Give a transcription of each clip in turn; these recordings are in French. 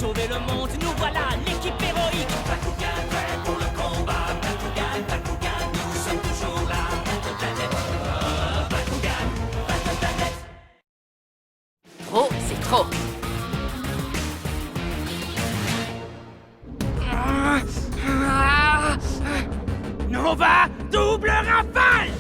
sauver le monde, nous voilà l'équipe héroïque. Bakugan, prêt pour le combat. Bakugan, Bakugan, nous sommes toujours là. Battle Planet, Bakugan, Battle Planet. Trop, c'est trop. Nova, double rafale!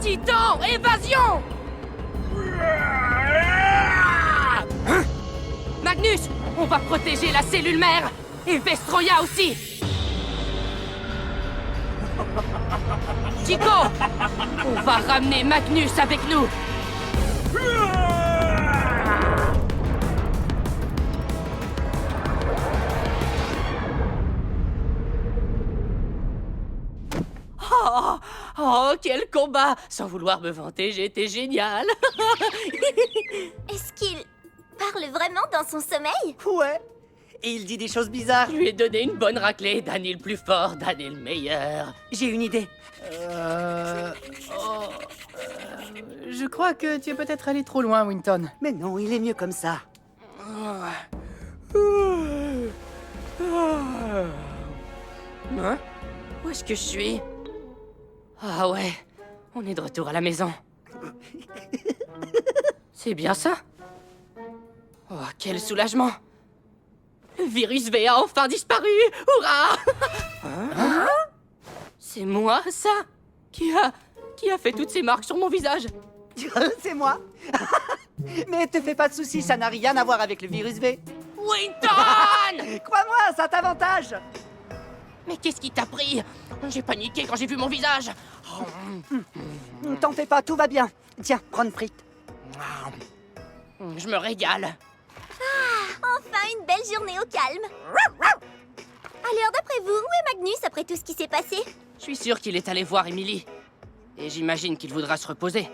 Titan, évasion! Magnus, on va protéger la cellule mère! Et Vestroya aussi! Tico, on va ramener Magnus avec nous! Oh, quel combat! Sans vouloir me vanter, j'ai été génial! Est-ce qu'il parle vraiment dans son sommeil? Ouais. Et il dit des choses bizarres. Je lui ai donné une bonne raclée. Dan est le plus fort, Dan est le meilleur. J'ai une idée. Je crois que tu es peut-être allé trop loin, Winton. Mais non, il est mieux comme ça. Hein? Où est-ce que je suis? Ah ouais, on est de retour à la maison. C'est bien ça? Oh, quel soulagement! Le virus V a enfin disparu! Hurrah! Hein? C'est moi, ça? Qui a fait toutes ces marques sur mon visage? C'est moi. Mais te fais pas de soucis, ça n'a rien à voir avec le virus V. Winton! Crois-moi, ça t'avantage. Mais qu'est-ce qui t'a pris? J'ai paniqué quand j'ai vu mon visage. T'en fais pas, tout va bien. Tiens, prends une frite. Je me régale. Enfin, une belle journée au calme. Alors, d'après vous, où est Magnus après tout ce qui s'est passé? Je suis sûr qu'il est allé voir Emily. Et j'imagine qu'il voudra se reposer.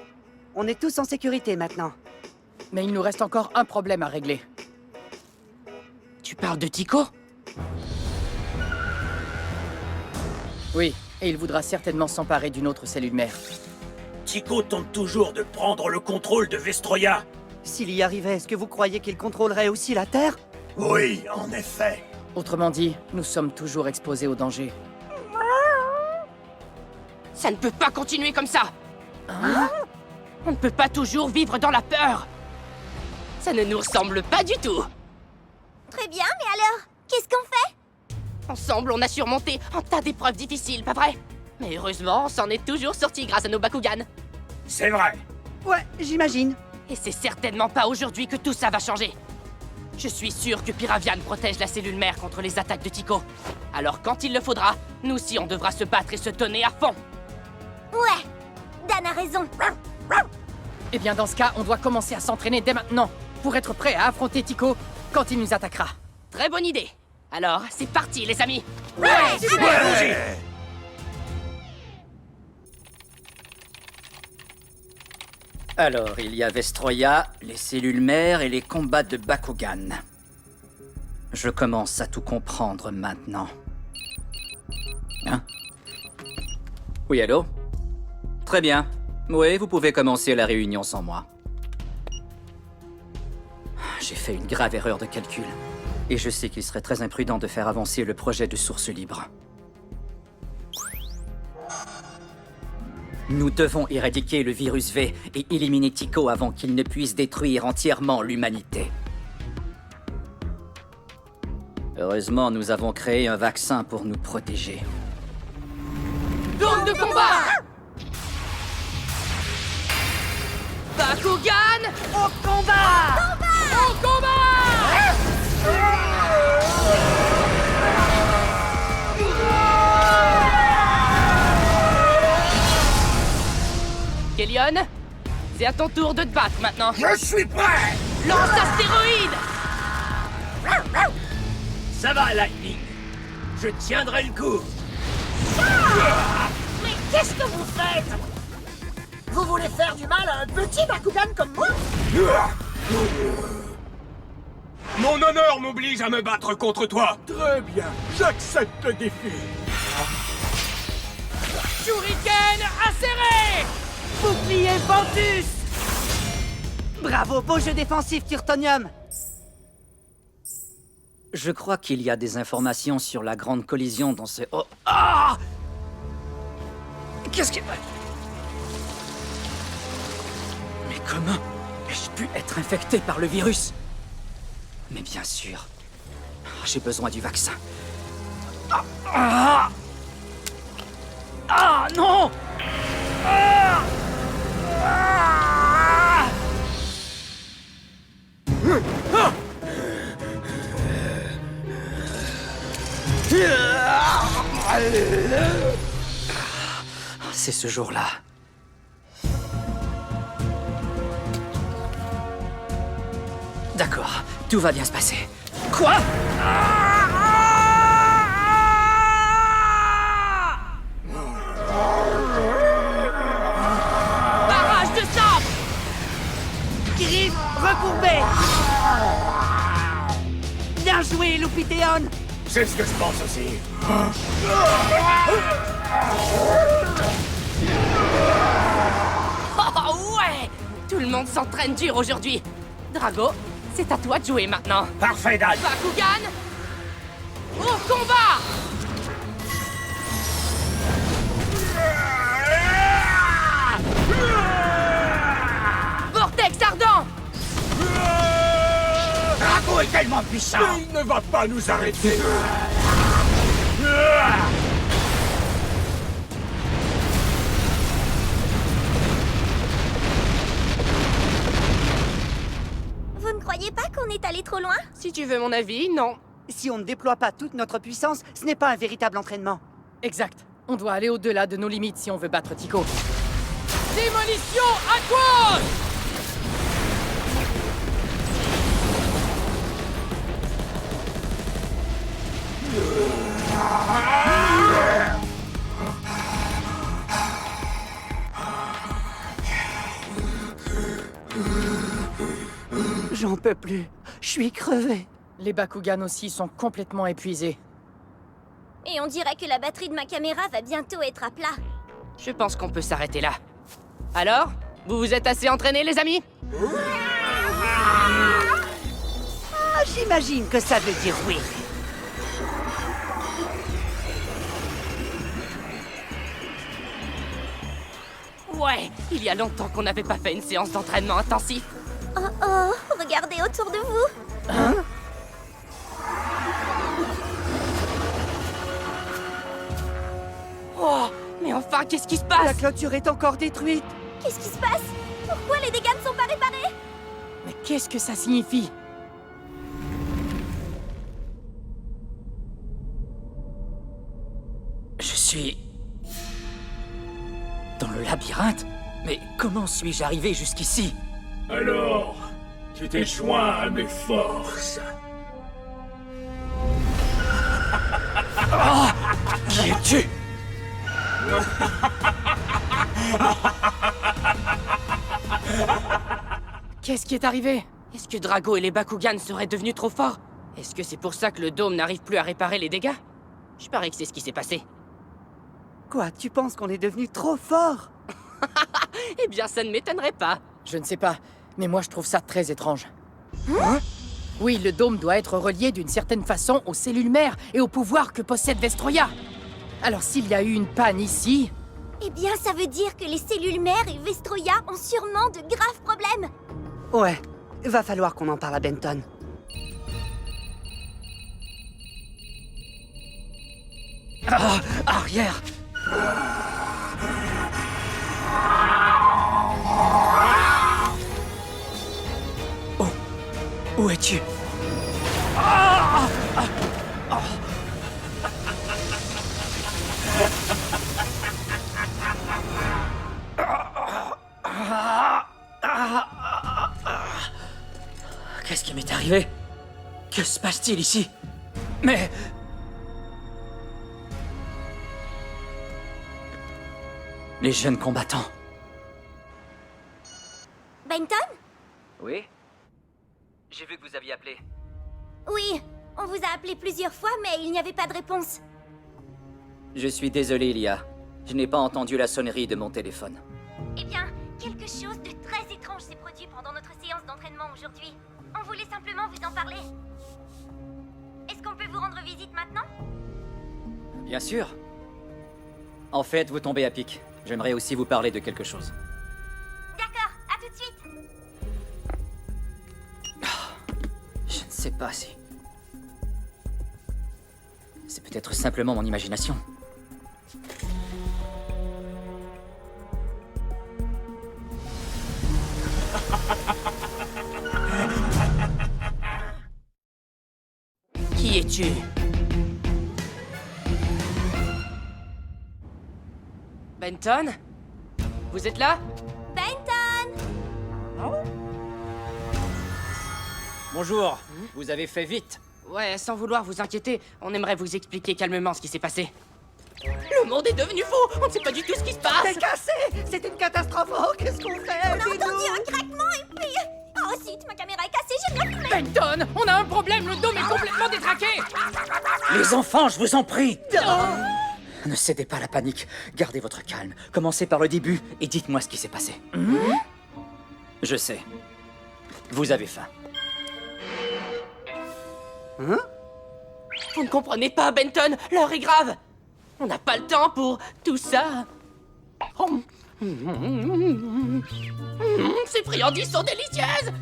On est tous en sécurité maintenant. Mais il nous reste encore un problème à régler. Tu parles de Tico? Oui, et il voudra certainement s'emparer d'une autre cellule mère. Tico tente toujours de prendre le contrôle de Vestroya. S'il y arrivait, est-ce que vous croyez qu'il contrôlerait aussi la Terre? Oui, en effet. Autrement dit, nous sommes toujours exposés au danger. Ça ne peut pas continuer comme ça! On ne peut pas toujours vivre dans la peur! Ça ne nous ressemble pas du tout! Très bien, mais alors, qu'est-ce qu'on fait? Ensemble, on a surmonté un tas d'épreuves difficiles, pas vrai? Mais heureusement, on s'en est toujours sorti grâce à nos Bakugan. C'est vrai. Ouais, j'imagine. Et c'est certainement pas aujourd'hui que tout ça va changer. Je suis sûr que Piravian protège la cellule mère contre les attaques de Tico. Alors quand il le faudra, nous aussi on devra se battre et se donner à fond. Ouais, Dan a raison. Eh bien, dans ce cas, on doit commencer à s'entraîner dès maintenant, pour être prêt à affronter Tico quand il nous attaquera. Très bonne idée. Alors, c'est parti les amis. Alors, il y a Vestroya, les cellules mères et les combats de Bakugan. Je commence à tout comprendre maintenant. Hein? Oui, allô? Très bien. Oui, vous pouvez commencer la réunion sans moi. J'ai fait une grave erreur de calcul. Et je sais qu'il serait très imprudent de faire avancer le projet de source libre. Nous devons éradiquer le virus V et éliminer Tico avant qu'il ne puisse détruire entièrement l'humanité. Heureusement, nous avons créé un vaccin pour nous protéger. Zone de combat! Bakugan! Au combat! Au combat! Kélion, c'est à ton tour de te battre maintenant. Je suis prêt. Lance astéroïde! Ça va, Lightning. Je tiendrai le coup. Mais qu'est-ce que vous faites? Vous voulez faire du mal à un petit Bakugan comme moi? Mon honneur m'oblige à me battre contre toi. Très bien, j'accepte le défi. Shuriken acéré! Bouclier Ventus! Bravo, beau jeu défensif, Turtonium! Je crois qu'il y a des informations sur la grande collision dans ce... Oh, ah! Qu'est-ce que... Mais comment ai-je pu être infecté par le virus? Mais bien sûr, j'ai besoin du vaccin. Ah, ah! Ah, non! Ah! Ah! Ah! C'est ce jour-là. D'accord, tout va bien se passer. Quoi? Barrage de sabre! Griffes recourbées! Bien joué, Lupiteon! C'est ce que je pense aussi. Oh ouais! Tout le monde s'entraîne dur aujourd'hui. Drago, c'est à toi de jouer maintenant. Parfait, Dan. Bakugan! Au combat! Vortex ardent! Drago est tellement puissant. Il ne va pas nous arrêter. Vous ne croyez pas qu'on est allé trop loin? Si tu veux mon avis, non. Si on ne déploie pas toute notre puissance, ce n'est pas un véritable entraînement. Exact. On doit aller au-delà de nos limites si on veut battre Tico. Démolition aqueuse! J'en peux plus. Je suis crevé. Les Bakugan aussi sont complètement épuisés. Et on dirait que la batterie de ma caméra va bientôt être à plat. Je pense qu'on peut s'arrêter là. Alors, vous vous êtes assez entraînés, les amis? Ah, j'imagine que ça veut dire oui. Ouais, il y a longtemps qu'on n'avait pas fait une séance d'entraînement intensif. Oh oh, regardez autour de vous. Oh, mais enfin, qu'est-ce qui se La passe? clôture est encore détruite. Qu'est-ce qui se passe? Pourquoi les dégâts ne sont pas réparés? Mais qu'est-ce que ça signifie? Je suis... dans le labyrinthe? Mais comment suis-je arrivé jusqu'ici? Alors, tu t'es joint à mes forces. Qui es-tu? Qu'est-ce qui est arrivé? Est-ce que Drago et les Bakugan seraient devenus trop forts? Est-ce que c'est pour ça que le dôme n'arrive plus à réparer les dégâts? Je parie que c'est ce qui s'est passé. Quoi, tu penses qu'on est devenu trop fort? Eh bien, ça ne m'étonnerait pas. Je ne sais pas, mais moi je trouve ça très étrange. Hein? Oui, le dôme doit être relié d'une certaine façon aux cellules mères et au pouvoir que possède Vestroya. Alors s'il y a eu une panne ici... Eh bien, ça veut dire que les cellules mères et Vestroya ont sûrement de graves problèmes. Ouais, va falloir qu'on en parle à Benton. Ah, arrière! Oh, où es-tu? Qu'est-ce qui m'est arrivé? Que se passe-t-il ici? Mais... les jeunes combattants. Benton? Oui? J'ai vu que vous aviez appelé. Oui, on vous a appelé plusieurs fois, mais il n'y avait pas de réponse. Je suis désolé, Ilia. Je n'ai pas entendu la sonnerie de mon téléphone. Eh bien, quelque chose de très étrange s'est produit pendant notre séance d'entraînement aujourd'hui. On voulait simplement vous en parler. Est-ce qu'on peut vous rendre visite maintenant? Bien sûr. En fait, vous tombez à pic. J'aimerais aussi vous parler de quelque chose. D'accord, à tout de suite. Je ne sais pas si... C'est peut-être simplement mon imagination. Qui es-tu? Benton? Vous êtes là? Benton! Bonjour. Vous avez fait vite. Ouais, sans vouloir vous inquiéter, on aimerait vous expliquer calmement ce qui s'est passé. Le monde est devenu fou! On ne sait pas du tout ce qui se passe! C'est cassé! C'est une catastrophe! Oh, qu'est-ce qu'on fait? On a entendu un craquement et puis... Oh zut, ma caméra est cassée, j'ai bien filmé. Benton, on a un problème, le dôme est complètement détraqué. Les enfants, je vous en prie. Ne cédez pas à la panique. Gardez votre calme. Commencez par le début et dites-moi ce qui s'est passé. Je sais. Vous avez faim. Vous ne comprenez pas, Benton, l'heure est grave. On n'a pas le temps pour tout ça. Ces friandises sont délicieuses.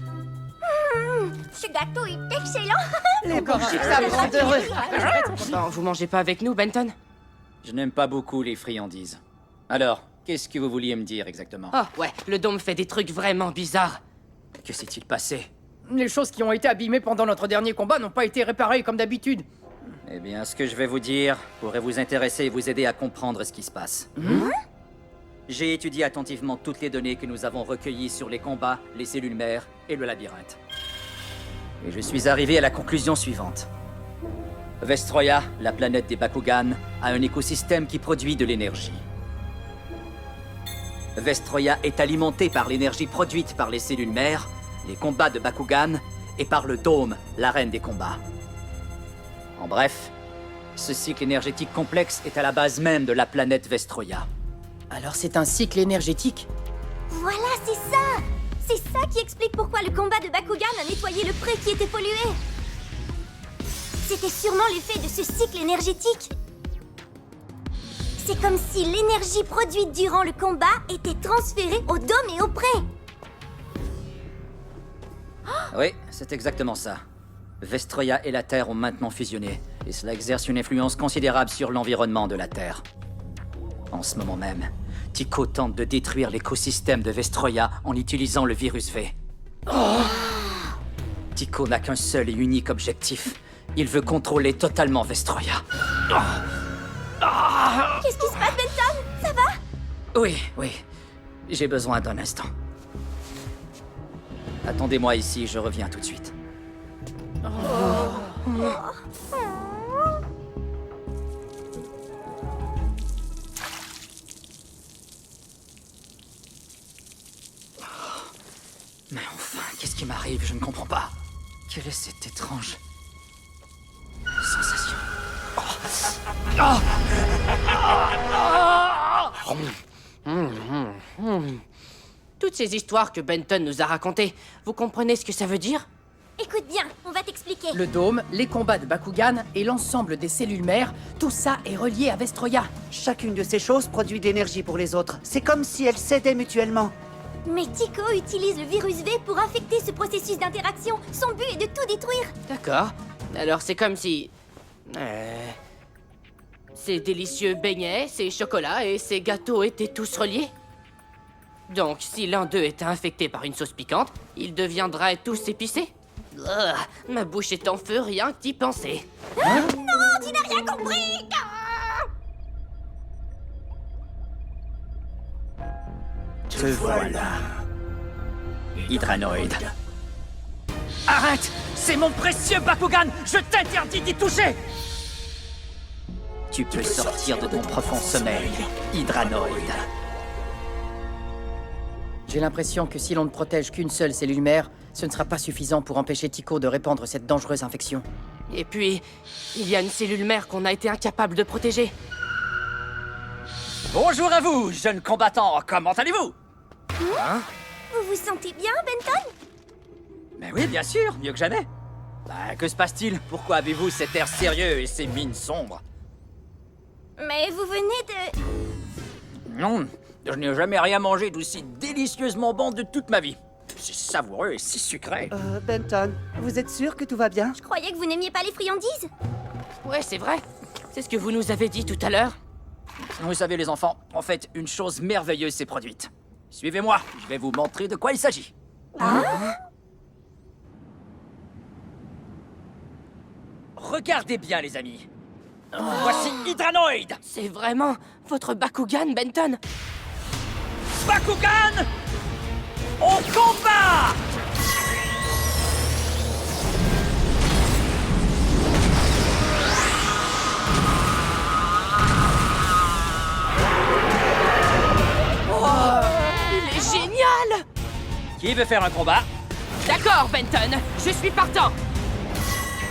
Ce gâteau est excellent. Les bourgeois, ça me rend heureux. Bon, vous mangez pas avec nous, Benton? Je n'aime pas beaucoup les friandises. Alors, qu'est-ce que vous vouliez me dire exactement? Ah ouais, le dôme fait des trucs vraiment bizarres. Que s'est-il passé? Les choses qui ont été abîmées pendant notre dernier combat n'ont pas été réparées comme d'habitude. Eh bien, ce que je vais vous dire pourrait vous intéresser et vous aider à comprendre ce qui se passe. J'ai étudié attentivement toutes les données que nous avons recueillies sur les combats, les cellules mères et le labyrinthe. Et je suis arrivé à la conclusion suivante. Vestroya, la planète des Bakugan, a un écosystème qui produit de l'énergie. Vestroya est alimentée par l'énergie produite par les cellules mères, les combats de Bakugan, et par le dôme, l'arène des combats. En bref, ce cycle énergétique complexe est à la base même de la planète Vestroya. Alors c'est un cycle énergétique? Voilà, c'est ça. C'est ça qui explique pourquoi le combat de Bakugan a nettoyé le pré qui était pollué. C'était sûrement l'effet de ce cycle énergétique. C'est comme si l'énergie produite durant le combat était transférée au dôme et au pré. Oui, c'est exactement ça. Vestroya et la Terre ont maintenant fusionné, et cela exerce une influence considérable sur l'environnement de la Terre. En ce moment même, Tycho tente de détruire l'écosystème de Vestroya en utilisant le virus V. Tycho n'a qu'un seul et unique objectif. Il veut contrôler totalement Vestroya. Qu'est-ce qui se passe, Benton? Ça va? Oui. J'ai besoin d'un instant. Attendez-moi ici, je reviens tout de suite. Mais enfin, qu'est-ce qui m'arrive? Je ne comprends pas. Quelle est cette étrange sensation? Toutes ces histoires que Benton nous a racontées, vous comprenez ce que ça veut dire? Écoute bien, on va t'expliquer. Le dôme, les combats de Bakugan et l'ensemble des cellules mères, tout ça est relié à Vestroya. Chacune de ces choses produit de l'énergie pour les autres. C'est comme si elles s'aidaient mutuellement. Mais Tycho utilise le virus V pour infecter ce processus d'interaction. Son but est de tout détruire. D'accord. Alors c'est comme si... Ces délicieux beignets, ces chocolats et ces gâteaux étaient tous reliés? Donc si l'un d'eux était infecté par une sauce piquante, ils deviendraient tous épicés? Ma bouche est en feu rien que d'y penser. Non, tu n'as rien compris. Te voilà. Hydranoïde. Arrête! C'est mon précieux Bakugan! Je t'interdis d'y toucher! Tu peux sortir de ton profond sommeil, Hydranoïde. J'ai l'impression que si l'on ne protège qu'une seule cellule mère, ce ne sera pas suffisant pour empêcher Tycho de répandre cette dangereuse infection. Et puis, il y a une cellule mère qu'on a été incapable de protéger. Bonjour à vous, jeunes combattants, comment allez-vous? Vous vous sentez bien, Benton? Mais oui, bien sûr, mieux que jamais. Bah, que se passe-t-il? Pourquoi avez-vous cet air sérieux et ces mines sombres? Mais vous venez de... Non, je n'ai jamais rien mangé d'aussi délicieusement bon de toute ma vie. C'est savoureux et si sucré. Benton, vous êtes sûr que tout va bien? Je croyais que vous n'aimiez pas les friandises. Ouais, c'est vrai. C'est ce que vous nous avez dit tout à l'heure. Vous savez les enfants, en fait, une chose merveilleuse s'est produite. Suivez-moi, je vais vous montrer de quoi il s'agit. Regardez bien les amis. Voici Hydranoid. C'est vraiment votre Bakugan, Benton. Bakugan au combat! Il est génial! Qui veut faire un combat? D'accord, Benton, je suis partant.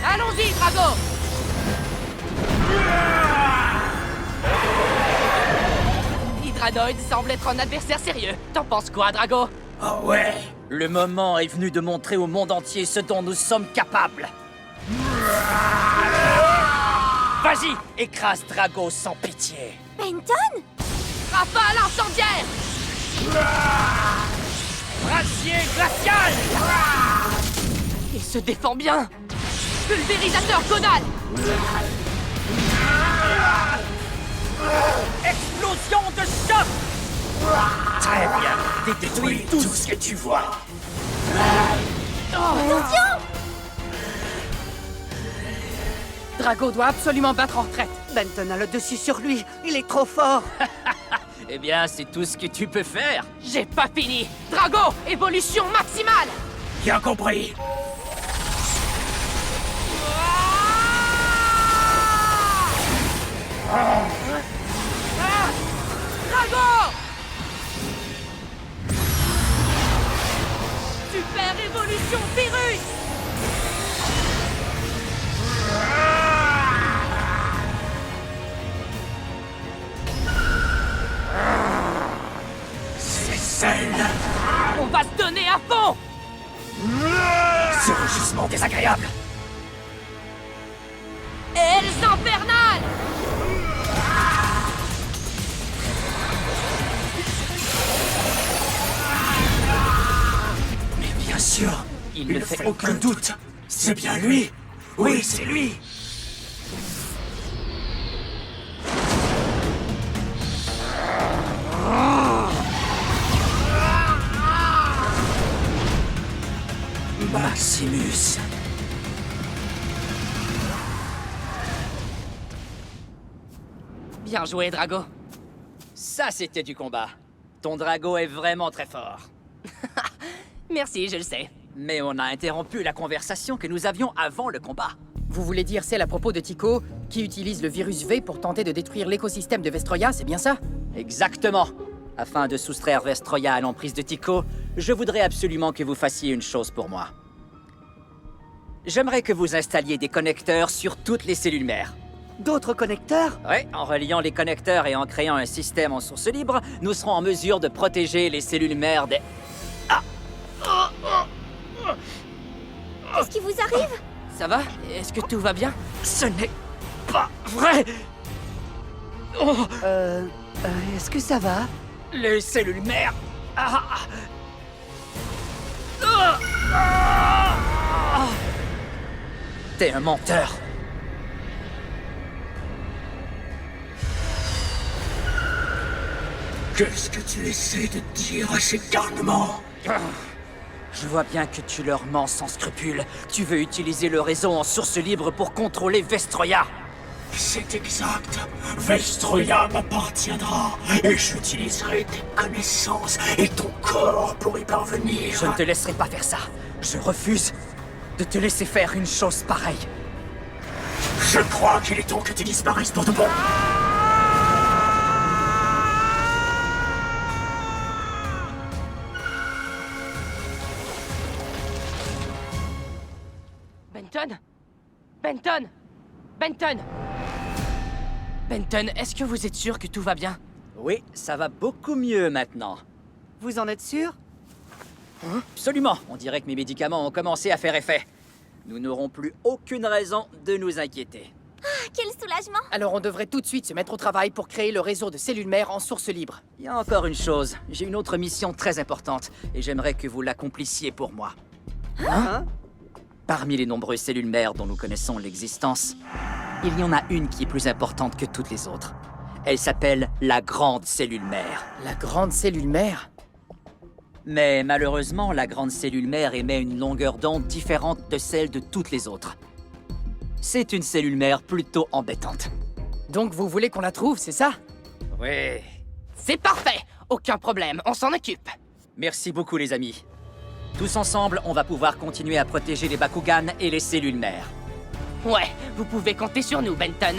Allons-y, Drago! Hydranoid semble être un adversaire sérieux. T'en penses quoi, Drago? Ah ouais. Le moment est venu de montrer au monde entier ce dont nous sommes capables. Vas-y, écrase Drago sans pitié. Benton? Rafale incendiaire! Brasier glacial! Il se défend bien! Pulvérisateur conal! Explosion de choc! Très bien. Détruis tout ce que tu vois. Drago doit absolument battre en retraite. Benton a le dessus sur lui, il est trop fort. Eh bien, c'est tout ce que tu peux faire. J'ai pas fini! Drago, évolution maximale! Bien compris. Drago! Super évolution virus! C'est celle. On va se donner à fond! Ce rugissement désagréable. Ailes infernales! Mais bien sûr, Il il ne ne fait fait aucun doute. C'est bien lui. Oui, c'est lui. Maximus. Bien joué, Drago. Ça, c'était du combat. Ton Drago est vraiment très fort. Merci, je le sais. Mais on a interrompu la conversation que nous avions avant le combat. Vous voulez dire celle à propos de Tycho, qui utilise le virus V pour tenter de détruire l'écosystème de Vestroya, c'est bien ça? Exactement. Afin de soustraire Vestroya à l'emprise de Tycho, je voudrais absolument que vous fassiez une chose pour moi. J'aimerais que vous installiez des connecteurs sur toutes les cellules mères. D'autres connecteurs? Oui, en reliant les connecteurs et en créant un système en source libre, nous serons en mesure de protéger les cellules mères des... Qu'est-ce qui vous arrive? Ça va? Est-ce que tout va bien? Ce n'est pas vrai! Est-ce que ça va? Les cellules mères... T'es un menteur. Qu'est-ce que tu essaies de dire à ces garnements? Je vois bien que tu leur mens sans scrupule. Tu veux utiliser le réseau en source libre pour contrôler Vestroya. C'est exact. Vestroya m'appartiendra et j'utiliserai tes connaissances et ton corps pour y parvenir. Je ne te laisserai pas faire ça. Je refuse de te laisser faire une chose pareille. Je crois qu'il est temps que tu disparaisses pour de bon. Benton? Benton? Benton? Benton, est-ce que vous êtes sûr que tout va bien? Oui, ça va beaucoup mieux maintenant. Vous en êtes sûr? Absolument. On dirait que mes médicaments ont commencé à faire effet. Nous n'aurons plus aucune raison de nous inquiéter. Ah, quel soulagement! Alors on devrait tout de suite se mettre au travail pour créer le réseau de cellules mères en source libre. Il y a encore une chose. J'ai une autre mission très importante et j'aimerais que vous l'accomplissiez pour moi. Hein? Parmi les nombreuses cellules mères dont nous connaissons l'existence, il y en a une qui est plus importante que toutes les autres. Elle s'appelle la grande cellule mère. La grande cellule mère? Mais malheureusement, la grande cellule mère émet une longueur d'onde différente de celle de toutes les autres. C'est une cellule mère plutôt embêtante. Donc vous voulez qu'on la trouve, c'est ça? Oui. C'est parfait. Aucun problème, on s'en occupe. Merci beaucoup les amis. Tous ensemble, on va pouvoir continuer à protéger les Bakugan et les cellules mères. Ouais, vous pouvez compter sur nous, Benton.